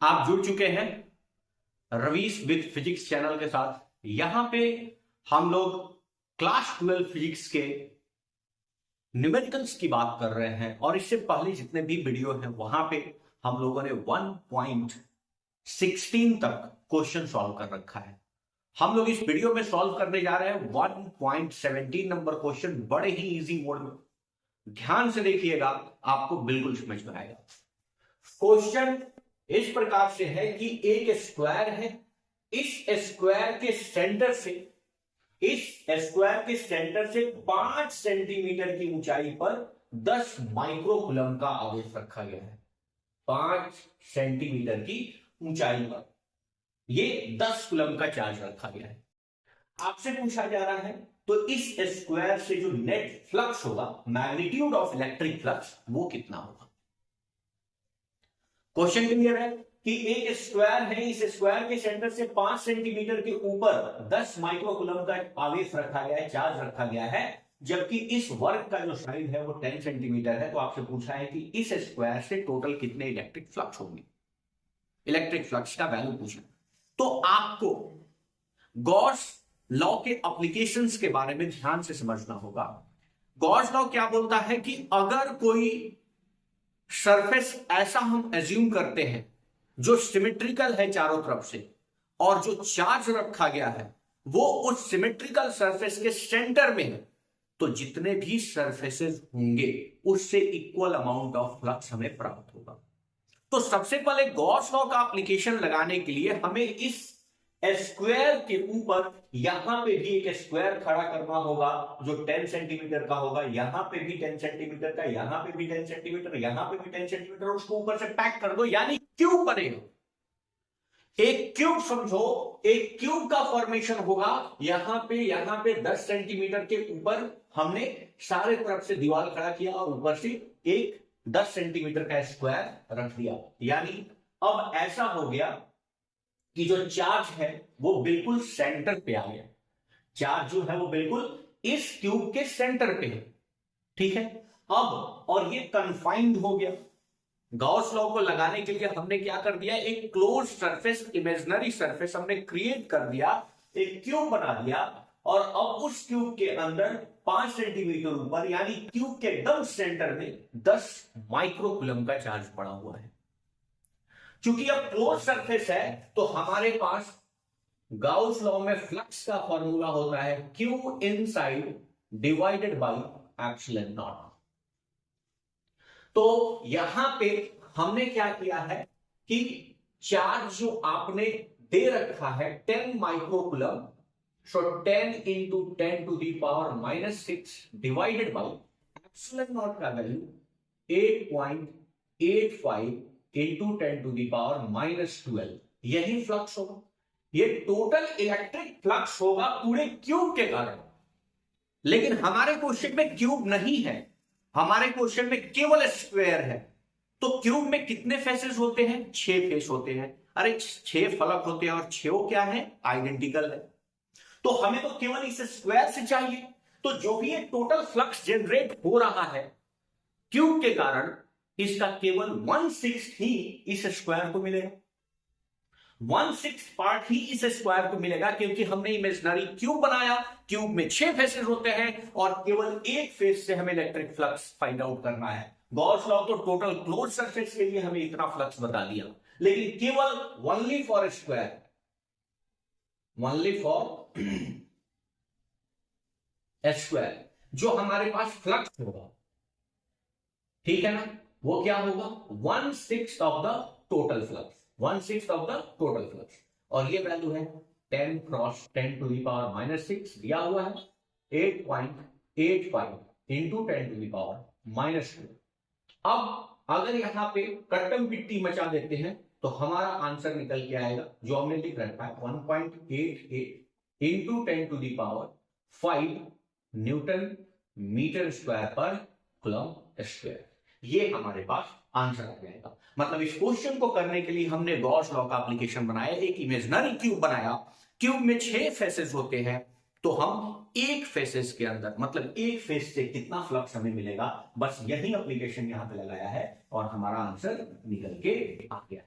आप जुड़ चुके हैं रवीश विद फिजिक्स चैनल के साथ। यहां पे हम लोग क्लास 12 फिजिक्स के न्यूमेरिकल्स की बात कर रहे हैं और इससे पहले जितने भी वीडियो हैं वहां पे हम लोगों ने 1.16 तक क्वेश्चन सॉल्व कर रखा है। हम लोग इस वीडियो में सॉल्व करने जा रहे हैं 1.17 नंबर क्वेश्चन बड़े ही इजी मोड में। ध्यान से देखिएगा, आपको बिल्कुल समझ में आएगा। क्वेश्चन इस प्रकार से है कि एक स्क्वायर है, इस स्क्वायर के सेंटर से 5 सेंटीमीटर की ऊंचाई पर 10 माइक्रोकूलम का आवेश रखा गया है। 5 सेंटीमीटर की ऊंचाई पर ये 10 कूलम का चार्ज रखा गया है। आपसे पूछा जा रहा है तो इस स्क्वायर से जो नेट फ्लक्स होगा, मैग्नीट्यूड ऑफ इलेक्ट्रिक फ्लक्स, वो कितना होगा। क्वेश्चन क्लियर है कि एक स्क्वायर है, इस स्क्वायर के सेंटर से 5 सेंटीमीटर के ऊपर 10 माइक्रोकूलम का आवेश रखा गया है, चार्ज रखा गया है, जबकि इस वर्ग का जो साइज है वो 10 सेंटीमीटर है। तो आपसे पूछा है कि इस स्क्वायर से टोटल कितने इलेक्ट्रिक फ्लक्स होंगे, इलेक्ट्रिक फ्लक्स का वैल्यू पूछना। तो आपको गॉस लॉ के एप्लीकेशंस के बारे में ध्यान से समझना होगा। गॉस लॉ क्या बोलता है कि अगर कोई सरफेस ऐसा हम एज्यूम करते हैं जो सिमेट्रिकल है चारों तरफ से, और जो चार्ज रखा गया है वो उस सिमेट्रिकल सरफेस के सेंटर में है, तो जितने भी सरफेसेस होंगे उससे इक्वल अमाउंट ऑफ फ्लक्स हमें प्राप्त होगा। तो सबसे पहले गॉस लॉ का एप्लीकेशन लगाने के लिए हमें इस स्क्वायर के ऊपर यहां पे भी एक स्क्वायर खड़ा करना होगा जो 10 सेंटीमीटर का होगा, यहां पे भी 10 सेंटीमीटर का, यहां पे भी 10 सेंटीमीटर, यहां पे भी 10 सेंटीमीटर, उसको ऊपर से पैक कर दो, यानी क्यूब बनेगा। एक क्यूब समझो, एक क्यूब का फॉर्मेशन होगा। यहां पे 10 सेंटीमीटर के ऊपर हमने सारे तरफ से दीवार खड़ा किया और ऊपर से एक 10 सेंटीमीटर का स्क्वायर रख दिया, यानी अब ऐसा हो गया कि जो चार्ज है वो बिल्कुल सेंटर पे आ गया। चार्ज जो है वो बिल्कुल इस क्यूब के सेंटर पे है, ठीक है। अब और ये कन्फाइंड हो गया। गॉस लॉ को लगाने के लिए हमने क्या कर दिया, एक क्लोज सरफेस, इमेजिनरी सरफेस हमने क्रिएट कर दिया, एक क्यूब बना दिया, और अब उस क्यूब के अंदर 5 सेंटीमीटर ऊपर, यानी क्यूब के एकदम सेंटर में 10 माइक्रोकूलम का चार्ज पड़ा हुआ है। क्योंकि अब क्लोज सरफेस है तो हमारे पास गाउस लॉ में फ्लक्स का फॉर्मूला होता है Q inside divided by epsilon not. तो यहां पे हमने क्या किया है कि चार्ज जो आपने दे रखा है 10 microcoulomb, so 10 into 10 to the power -6 divided by epsilon naught का value 8.85 into 10 to the power -12, यही फ्लक्स होगा। ये टोटल इलेक्ट्रिक फ्लक्स होगा पूरे क्यूब के कारण। लेकिन हमारे क्वेश्चन में क्यूब नहीं है, हमारे क्वेश्चन में केवल स्क्वायर है। तो क्यूब में कितने फेसेस होते हैं, 6 फेस होते हैं। अरे 6 फलक होते हैं और 6 क्या है, आइडेंटिकल है। तो हमें तो केवल इस स्क्वायर से चाहिए। तो जो भी ये टोटल फ्लक्स जनरेट हो रहा है क्यूब के कारण, इसका केवल 1/6 ही इस स्क्वायर को मिलेगा। 1/6 पार्ट ही इस स्क्वायर को मिलेगा, क्योंकि हमने इमेजिनरी क्यूब बनाया। क्यूब में 6 फेसेस होते हैं और केवल एक फेस से हमें इलेक्ट्रिक फ्लक्स फाइंड आउट करना है। गॉस लॉ तो टोटल क्लोज सरफेस के लिए हमें इतना फ्लक्स बता दिया, लेकिन केवल only for square, only for square जो हमारे पास फ्लक्स होगा, ठीक है ना, वो क्या होगा, 1/6 of the total flux, 1/6 of the total flux. और ये वैल्यू है 10 क्रॉस 10 टू दी पावर -6 दिया हुआ है, 8.85 इंटू 10 टू दी पावर -2। अब अगर यहां पे कट्टम पिट्टी मचा देते हैं तो हमारा आंसर निकल के आएगा, जो हमने लिख रखा है 1.88 into 10 to the power 5 newton metre square पर कूलम स्क्वायर। ये हमारे पास आंसर आ जाएगा। मतलब इस क्वेश्चन को करने के लिए हमने गॉस लॉ का एप्लीकेशन बनाया, एक इमेजिनरी क्यूब बनाया। क्यूब में 6 फेसेस होते हैं, तो हम एक फेसेस के अंदर, मतलब एक फेस से कितना फ्लक्स हमें मिलेगा, बस यही एप्लीकेशन यहां पे लगाया है और हमारा आंसर निकल के आ गया है।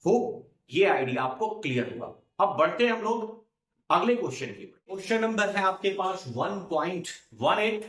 होप ये आइडिया आपको क्लियर हुआ। अब बढ़ते हैं हम लोग अगले क्वेश्चन की। क्वेश्चन नंबर है आपके पास 1.18।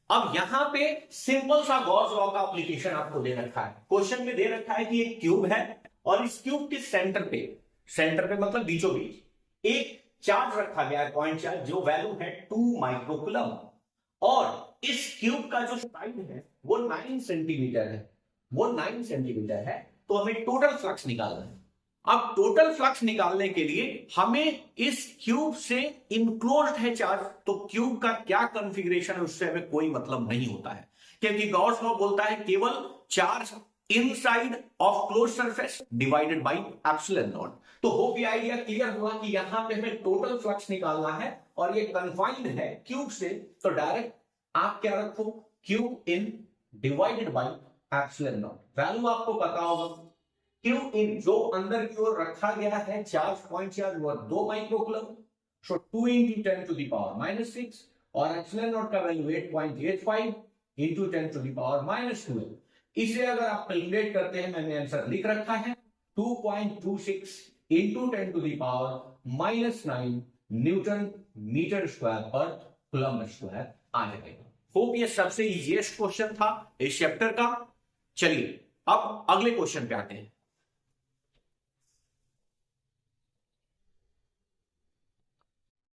अब यहां पे सिंपल सा गॉस लॉ का एप्लीकेशन आपको दे रखा है। क्वेश्चन में दे रखा है कि एक क्यूब है और इस क्यूब के सेंटर पे मतलब बीचों बीच एक चार्ज रखा गया है, पॉइंट चार्ज, जो वैल्यू है 2 माइक्रोकूलम, और इस क्यूब का जो साइज है वो 9 सेंटीमीटर है, वो 9 सेंटीमीटर है। तो हमें टोटल फ्लक्स निकालना है। अब टोटल फ्लक्स निकालने के लिए हमें इस क्यूब से इनक्लोज्ड है चार्ज, तो क्यूब का क्या कॉन्फ़िगरेशन है उससे हमें कोई मतलब नहीं होता है, क्योंकि गॉस लॉ बोलता है केवल charge inside of close surface divided by epsilon not. तो होप ये आइडिया क्लियर हुआ कि यहां पे हमें टोटल फ्लक्स निकालना है और ये कन्फाइंड है क्यूब से, तो डायरेक्ट आप क्या रखो, Q in divided by epsilon not. Value आपको पता होगा, क्यू इन जो अंदर की ओर रखा गया है चार्ज, पॉइंट चार्ज, वो 2 microcoulomb, so 2 into 10 to the power minus 6, और एप्सिलॉन नॉट का value 8.85 into 10 to the power minus 12। इसे अगर आप कैलकुलेट करते हैं, मैंने आंसर लिख रखा है 2.26 into 10 to the power minus 9 newton metre square पर कूलम्ब स्क्वायर आ जाएगा। होप ये सबसे इजीएस्ट क्वेश्चन था इस चैप्टर का। चलिए अब अगले क्वेश्चन पे आते हैं।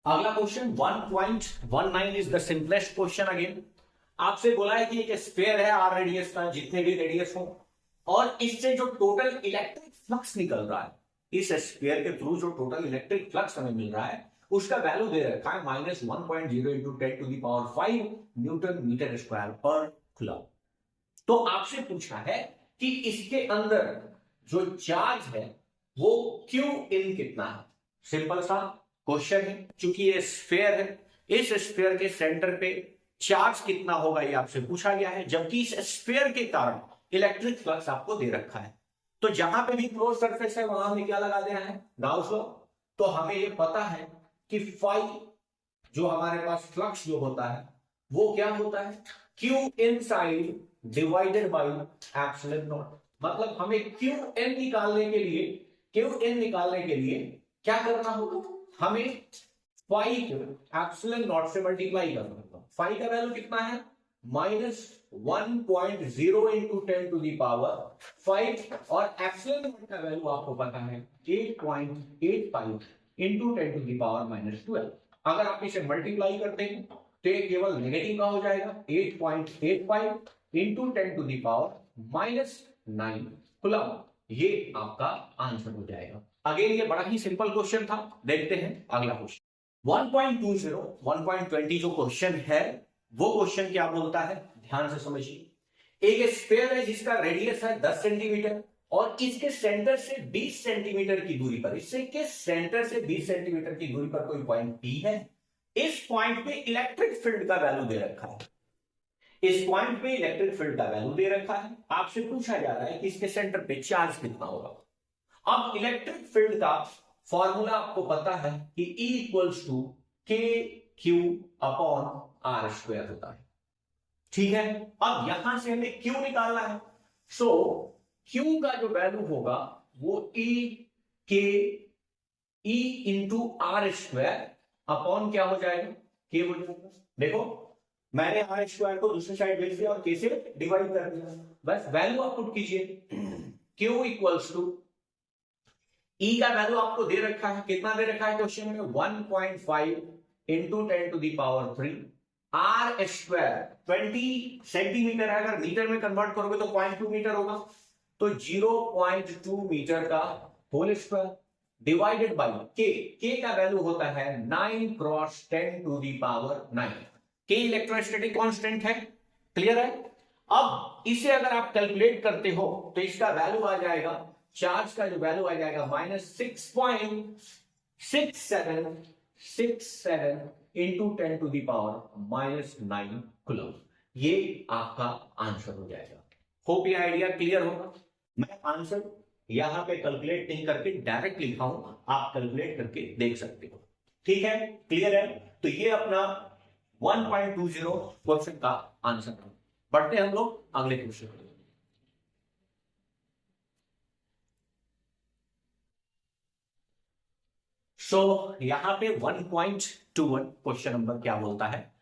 अगला question 1.19 is the simplest question again. आपसे बोला है कि एक स्फीयर है आर रेडियस का, जितने भी रेडियस हो, और इससे जो टोटल इलेक्ट्रिक फ्लक्स निकल रहा है, इस स्फीयर के थ्रू जो टोटल इलेक्ट्रिक फ्लक्स हमें मिल रहा है उसका वैल्यू दे रखा है -1.0 into 10 to the power 5 newton metre square पर कूलम्ब। तो आपसे पूछा है कि इसके अंदर जो चार्ज है वो क्यू इन कितना है। सिंपल सा क्वेश्चन है, क्योंकि ये स्फीयर है, इस स्फीयर के सेंटर पे चार्ज कितना होगा ये आपसे पूछा गया है, जबकि इस स्फीयर के कारण इलेक्ट्रिक फ्लक्स आपको दे रखा है। तो जहां पे भी क्लोज सरफेस है वहां हमें क्या लगा देना है, गाउस लॉ। तो हमें ये पता है कि फाई जो हमारे पास फ्लक्स जो होता है वो क्या होता है, Q inside divided by epsilon not. मतलब हमें क्यू एन निकालने के लिए क्या करना होगा, हमें फाई को एप्सिलॉन नॉट से मल्टीप्लाई करना होगा। फाई का वैल्यू कितना है, -1.0 into 10 to the power 5, और एप्सिलॉन नॉट का वैल्यू आपको पता है 8.85 into 10 to the power -12। अगर आप इसे मल्टीप्लाई करते हैं तो ये केवल नेगेटिव का हो जाएगा, 8.85 into 10 to the power -9 coulomb. ये आपका आंसर हो जाएगा। अगेन ये बड़ा ही सिंपल क्वेश्चन था। देखते हैं अगला क्वेश्चन 1.20 जो क्वेश्चन है वो क्वेश्चन क्या बोलता है, ध्यान से समझिए। एक स्फीयर है जिसका रेडियस है 10 सेंटीमीटर और इसके सेंटर से 20 सेंटीमीटर की दूरी पर, इसके सेंटर से 20 सेंटीमीटर की दूरी पर कोई पॉइंट पी है। इस पॉइंट पे इलेक्ट्रिक फील्ड का वैल्यू दे रखा है, इस पॉइंट पे इलेक्ट्रिक फील्ड का वैल्यू दे रखा है। आपसे पूछा जा रहा है कि इसके सेंटर पे चार्ज कितना होगा। अब इलेक्ट्रिक फील्ड का फॉर्मूला आपको पता है कि E equals to KQ upon R² होता है, ठीक है। अब यहां से हमें Q निकालना है, सो Q का जो वैल्यू होगा वो E इंटू R² अपॉन क्या हो जाएगा, K हो जाएगा। देखो मैंने R² को दूसरी साइड भेज दिया और K से डिवाइड कर दिया, बस वैल्यू आप पुट कीजिए। Q इक्वल्स टू E का वैल्यू आपको दे रखा है, कितना दे रखा है क्वेश्चन में, 1.5 into 10 to the power 3 R² 20 centimetre है, अगर मीटर में कन्वर्ट करोगे तो 0.2 मीटर होगा, तो 0.2 मीटर का whole square divided by K का वैल्यू होता है 9 cross 10 to the power 9। K electrostatic constant है, क्लियर है। अब इसे अगर आप कैलकुलेट करते हो तो इसका वैल्यू आ जाएगा, चार्ज का जो वैल्यू आ जाएगा -6.6767 into 10 to the power -9 coulomb. ये आपका आंसर हो जाएगा। होप ये आइडिया क्लियर होगा। मैं आंसर यहां पे कैलकुलेट नहीं करके डायरेक्ट लिखा हूं, आप कैलकुलेट करके देख सकते हो, ठीक है, क्लियर है। तो ये अपना 1.20 क्वेश्चन का आंसर है। बढ़ते हैं हम लोग अगले क्वेश्चन। यहां पे 1.21 क्वेश्चन नंबर क्या बोलता है,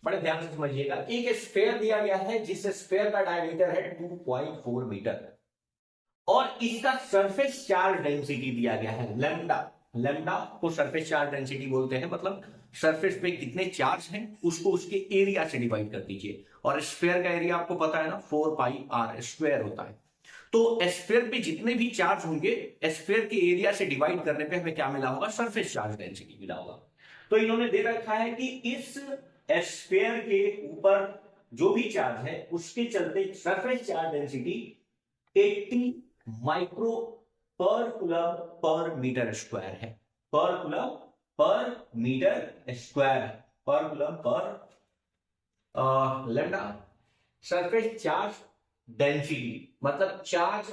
बड़े ध्यान से समझिएगा। एक स्फीयर दिया गया है जिस स्फीयर का डायमीटर है 2.4 मीटर और इसका सरफेस चार्ज डेंसिटी दिया गया है लैम्डा। लैम्डा को सरफेस चार्ज डेंसिटी बोलते हैं, मतलब सरफेस पे कितने चार्ज हैं उसको उसके एरिया से डिवाइड कर दीजिए, और स्फीयर का एरिया आपको पता है ना 4πr² होता है। तो स्फीयर पे जितने भी चार्ज होंगे स्फीयर के एरिया से डिवाइड करने पे हमें क्या मिला होगा, सरफेस चार्ज डेंसिटी मिला होगा। तो इन्होंने दे रखा है कि इस स्फीयर के ऊपर जो भी चार्ज है उसके चलते सरफेस चार्ज डेंसिटी 80 माइक्रो पर कूलम पर मीटर स्क्वायर है। पर कूलम पर मीटर स्क्वायर, पर coulomb per lambda surface charge density मतलब चार्ज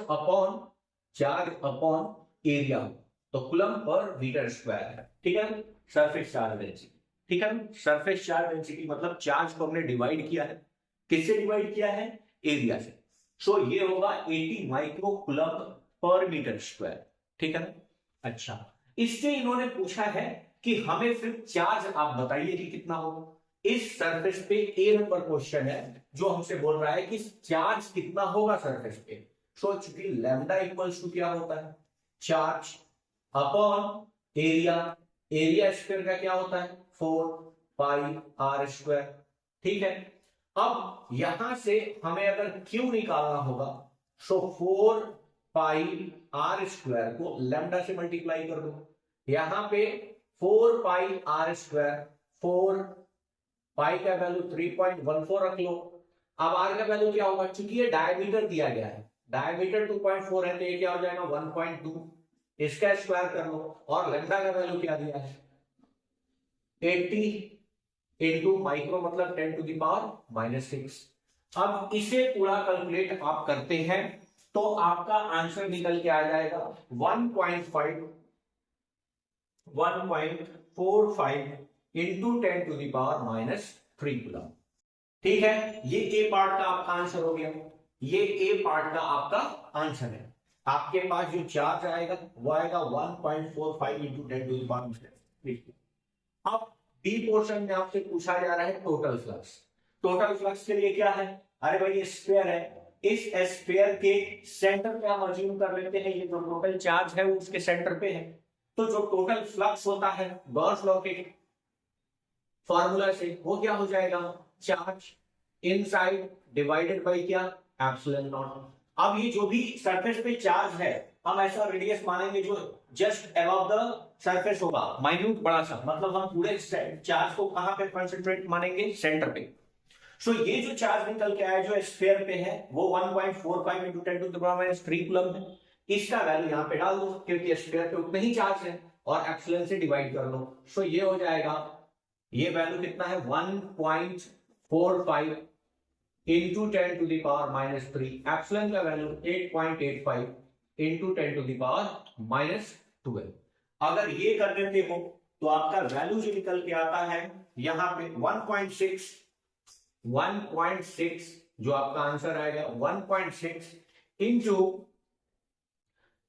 अपॉन एरिया, तो कूलम पर मीटर स्क्वायर है, ठीक है। सरफेस चार्ज डेंसिटी, ठीक है। सरफेस चार्ज डेंसिटी मतलब चार्ज को हमने डिवाइड किया है, किससे डिवाइड किया है, एरिया से। सो ये होगा 80 माइक्रो कूलम पर मीटर स्क्वायर, ठीक है ना। अच्छा, इससे इन्होंने पूछा है कि हमें फिर चार्ज आप बताइए कि कितना होगा। इस सरफेस पे ए नंबर क्वेश्चन है जो हमसे बोल रहा है कि चार्ज कितना होगा सरफेस पे। सो चूंकि लैम्डा इक्वल्स टू क्या होता है, charge upon area. Area square का क्या होता है 4πr², ठीक है। अब यहां से हमें अगर Q निकालना होगा सो 4πr² को लैम्डा से मल्टीप्लाई कर दो। यहां पे 4πr², 4 पाई का वैल्यू 3.14 रख लो। अब आर का वैल्यू क्या होगा, क्योंकि ये डायमीटर दिया गया है, डायमीटर 2.4 है तो ये क्या हो जाएगा 1.2, इसका स्क्वायर कर लो। और लैम्डा का वैल्यू क्या दिया है 80 इंटू माइक्रो मतलब 10⁻⁻6। अब इसे पूरा कैलकुलेट आप करते हैं तो आपका आंसर निकल के आ जाएगा 1.45 इंटू 10⁻⁻3 कूलम, ठीक है। ये ए पार्ट का आपका आंसर हो गया, ये ए पार्ट का आपका आंसर है। आपके पास जो चार्ज आएगा वो आएगा 1.45 इंटू 10⁻⁻3। अब बी पोर्शन में आपसे पूछा जा रहा है टोटल फ्लक्स। टोटल फ्लक्स के लिए क्या है, अरे भाई ये स्फीयर है, इस स्फीयर के सेंटर पे हम अज्यूम कर लेते हैं ये जो टोटल चार्ज है वो उसके सेंटर पे है। तो जो टोटल फ्लक्स होता है गॉस लॉ के फॉर्मूला से वो क्या हो जाएगा, चार्ज इनसाइड डिवाइडेड बाय क्या, एप्सिलॉन नॉट। अब ये जो भी सरफेस पे चार्ज है हम ऐसा रेडियस मानेंगे जो जस्ट अबव द सरफेस होगा, माइन्यूट बड़ा सा, मतलब हम पूरे चार्ज को कहां पे कंसंट्रेट मानेंगे, सेंटर पे। सो ये जो चार्ज निकल के आया जो स्फीयर पे है वो 1.45 इंटू 10⁻⁻3 कूलम है। इसका वैल्यू यहां पे डाल दो क्योंकि स्फीयर पे उतने ही चार्ज है और एप्सिलॉन से डिवाइड कर दो। सो ये हो जाएगा, ये वैल्यू कितना है 1.45 इंटू 10⁻⁻3, एप्सिलॉन का वैल्यू 8.85 इंटू 10⁻⁻12। अगर ये कर देते हो तो आपका वैल्यू जो निकल के आता है यहां पे 1.6 जो आपका आंसर आएगा 1.6 इंटू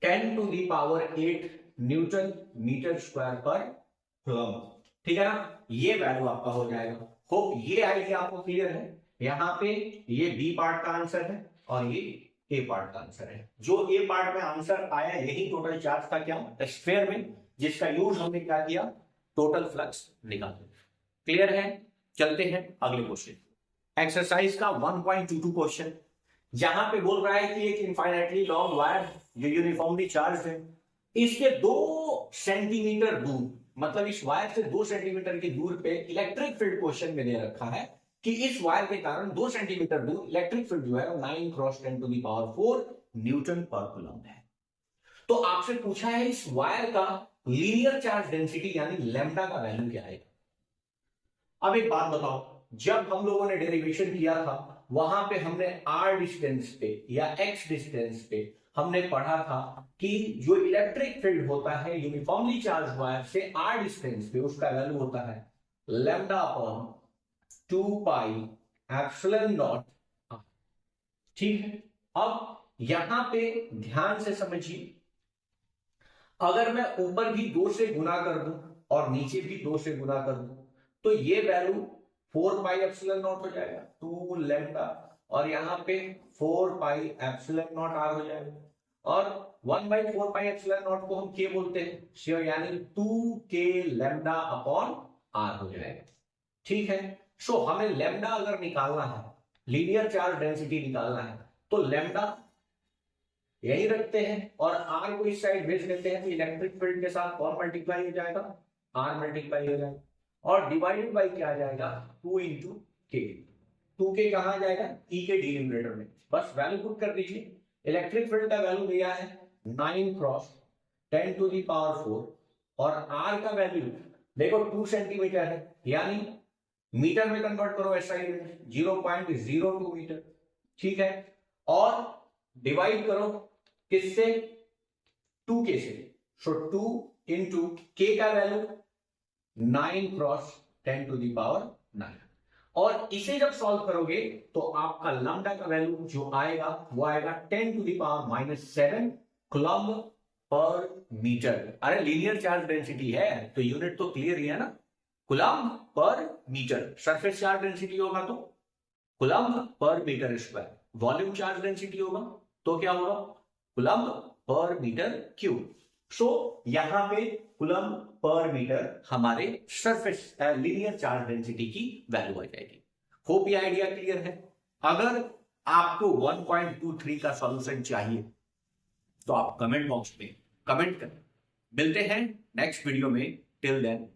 10⁸ न्यूटन मीटर स्क्वायर पर कूलम, ठीक है ना। ये वैल्यू आपका हो जाएगा। होप ये आइडिया आपको क्लियर है। यहां पे ये बी पार्ट का आंसर है और ये ए पार्ट का आंसर है। जो ए पार्ट में आंसर आया यही टोटल चार्ज था क्या स्फीयर में, जिसका यूज हमने क्या किया, टोटल फ्लक्स निकालने। क्लियर है, चलते हैं अगले क्वेश्चन। एक्सरसाइज का 1.22 क्वेश्चन, जहां पे बोल रहा है कि एक इनफाइनाइटली लॉन्ग वायर जो यूनिफॉर्मली चार्ज है इसके 2 सेंटीमीटर दूर, मतलब इस वायर से 2 सेंटीमीटर की दूर पे इलेक्ट्रिक फील्ड क्वेश्चन में दे रखा है कि इस वायर के कारण 2 सेंटीमीटर दूर इलेक्ट्रिक फील्ड जो है 9 क्रॉस 10⁻⁴ न्यूटन पर कूलम है। तो आपसे पूछा है इस वायर का लीनियर चार्ज डेंसिटी यानी लैम्डा का वैल्यू क्या है। अब एक बात बताओ, जब हम लोगों ने डेरिवेशन किया था वहां पे हमने r डिस्टेंस पे या x डिस्टेंस पे हमने पढ़ा था कि जो इलेक्ट्रिक फील्ड होता है यूनिफॉर्मली चार्ज वायर से r डिस्टेंस पे उसका वैल्यू होता है लैम्डा अपॉन 2πε0। ठीक है, अब यहां पे ध्यान से समझिए, अगर मैं ऊपर भी 2 से गुना कर दूं और नीचे भी 2 से गुना कर दूं तो ये वैल्यू 4 पाई एप्सिलॉन नॉट हो जाएगा 2 लैम्डा, और यहां पे 4 पाई एप्सिलॉन नॉट आर हो जाएगा, और 1/4 पाई एप्सिलॉन नॉट को हम के बोलते हैं, सो यानी 2k लैम्डा अपॉन आर हो जाएगा। ठीक है, सो हमें लैम्डा अगर निकालना है, लीनियर चार्ज डेंसिटी निकालना है, तो लैम्डा यही रखते हैं और आर को इस साइड भेज देते हैं, तो इलेक्ट्रिक फील्ड के साथ कौन मल्टीप्लाई हो जाएगा, आर मल्टीप्लाई हो जाएगा, और डिवाइडेड बाई क्या आ जाएगा 2 इंटू के। 2k कहां आ जाएगा, ई के डिनोमिनेटर में, बस वैल्यू पुट कर दीजिए। इलेक्ट्रिक फील्ड का वैल्यू दिया है 9 क्रॉस 10⁴, और आर का वैल्यू देखो 2 सेंटीमीटर है, यानी मीटर में कन्वर्ट करो एसआई यूनिट 0.02 मीटर। ठीक है, और डिवाइड करो किससे, 2k से, सो 2 इंटू के का वैल्यू 9 क्रॉस 10⁹, और इसे जब सॉल्व करोगे तो आपका लैम्डा का वैल्यू जो आएगा वो आएगा 10⁻⁻7 कूलम्ब पर मीटर। अरे लीनियर चार्ज डेंसिटी है तो यूनिट तो क्लियर ही है ना, कूलम्ब पर मीटर। सरफेस चार्ज डेंसिटी होगा तो कूलम्ब पर metre square, volume charge density होगा तो क्या होगा, कूलम्ब पर मीटर क्यूब। सो यहां पे कूलम्ब पर मीटर हमारे सरफेस लीनियर चार्ज डेंसिटी की वैल्यू आ जाएगी। होप ये आइडिया क्लियर है। अगर आपको 1.23 का सॉल्यूशन चाहिए तो आप कमेंट बॉक्स में कमेंट करें। मिलते हैं नेक्स्ट वीडियो में, टिल देन